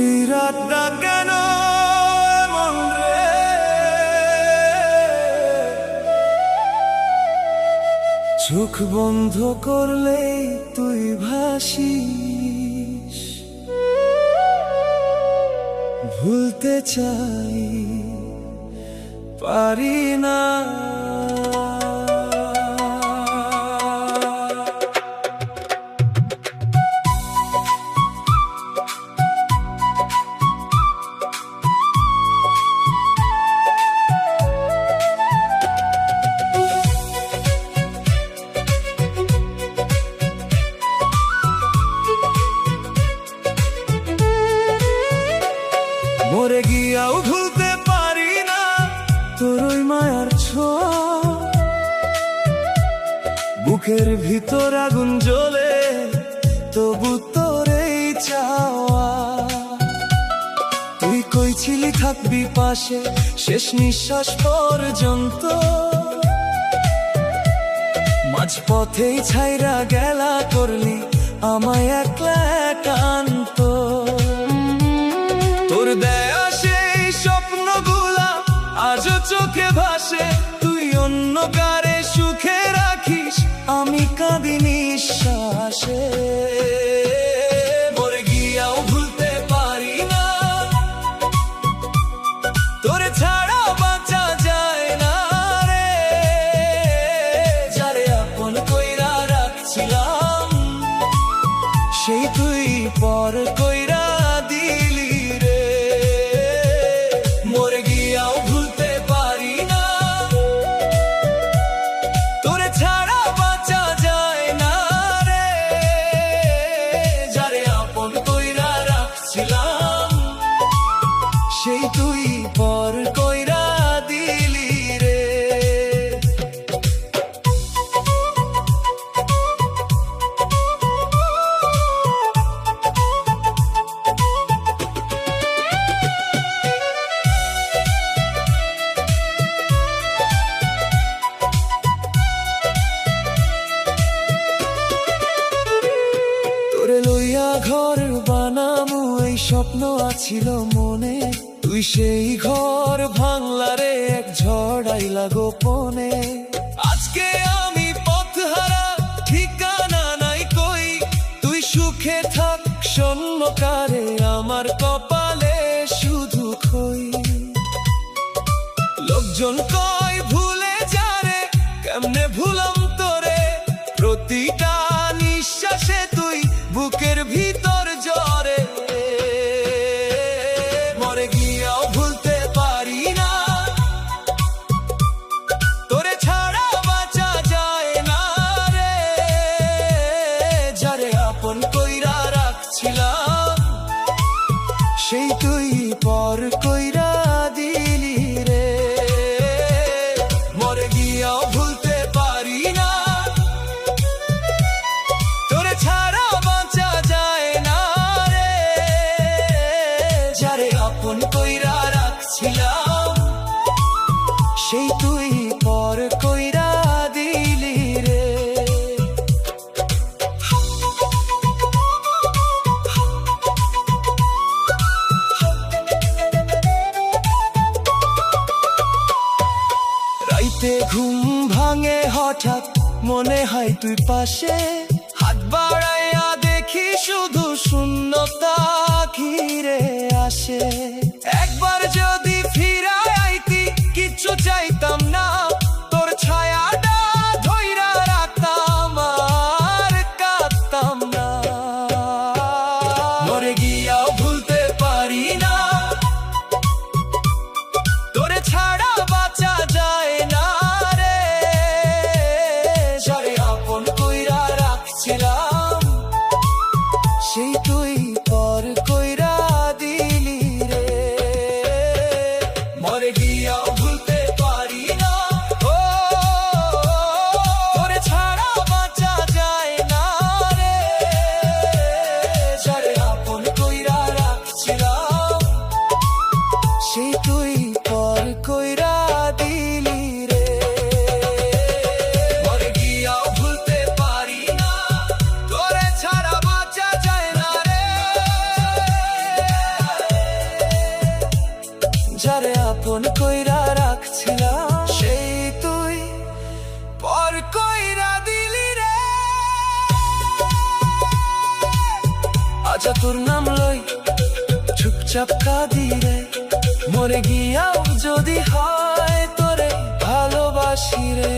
এই রাতটা কেন এমন রে, চোখ বন্ধ করলেই তুই ভাসিস। ভুলতে চাই পারি না, মরে গিয়াও ভুলতে পারি না তোর ওই মায়ার ছোঁয়া। বুকের ভিতর আগুন জ্বলে তবু তোর এই চাওয়া। তুই কইছিলি থাকবি পাশে শেষ নিঃশ্বাস পর্যন্ত, মাঝপথেই ছাইরা গেলা করলি আমায় একলা একান্ত। তোর দেয়া সেই স্বপ্নগুলা আজও চোখে ভাসে, তুই অন্য কারে সুখে রাখিস আমি কাঁদি নিঃশ্বাসে। মরে গিয়াও ভুলতে পারি না তোরে ছাড়া বাঁচা যায় না রে, যারে আপন কইরা রাখছিলাম সেই তুই পর কইরা দিলি রে। মরে গিয়াও ভুলতে পারি না তোরে ছাড়া বাঁচা যায় না রে, যারে আপন কইরা রাখছিলাম সেই তুই পর কইরা দিলি রে। তোরে লইয়া ঘর বানামু এই স্বপ্ন আছিল মনে, তুই সেই ঘর ভাঙলারে এক ঝড় আইলা গোপনে। আজকে আমি পথহারা ঠিকানা নাই কই, তুই সুখে থাক শূন্যকারে আমার কপালে শুধু খই। লোকজন কয় ভুলে যারে, কেমনে ভুলাম তোরে, প্রতিটা নিঃশ্বাসে তুই বুকের ভিতর জ্বরে। মরে গিয়াও ভুলতে পারি না তোরে ছাড়া বাঁচা যায় না রে, যারে আপন কইরা রাখছিলাম সেই তুই পর কইরা দিলি রে। মরে গিয়াও ভুলতে পারি না তোরে ছাড়া বাঁচা যায় না রে, যারে আপন কইরা রাখছিলাম সেই তুই পর কইরা দিলি রে। রাইতে ঘুম ভাঙে হঠাৎ মনে হয় তুই পাশে, হাত বাড়াইয়া দেখি শুধু শূন্যতা ঘিরে আসে। একবার যদি ফিরায় আইতি কিচ্ছু চাইতাম না, তোর ছায়াটা ধইরা রাখতাম আর কাঁদতাম না। মরে গিয়াও ভুলতে পারি না তোরে ছাড়া বাঁচা যায় না রে, যারে আপন কইরা রাখছিলাম আপন কইরা রাখছিলাম, সেই তুই পর কইরা দিলি রে। আজা তোর নাম লই চুপচাপ কাঁদি রে, মরে গিয়াও যদি হয় তোরে ভালোবাসি রে।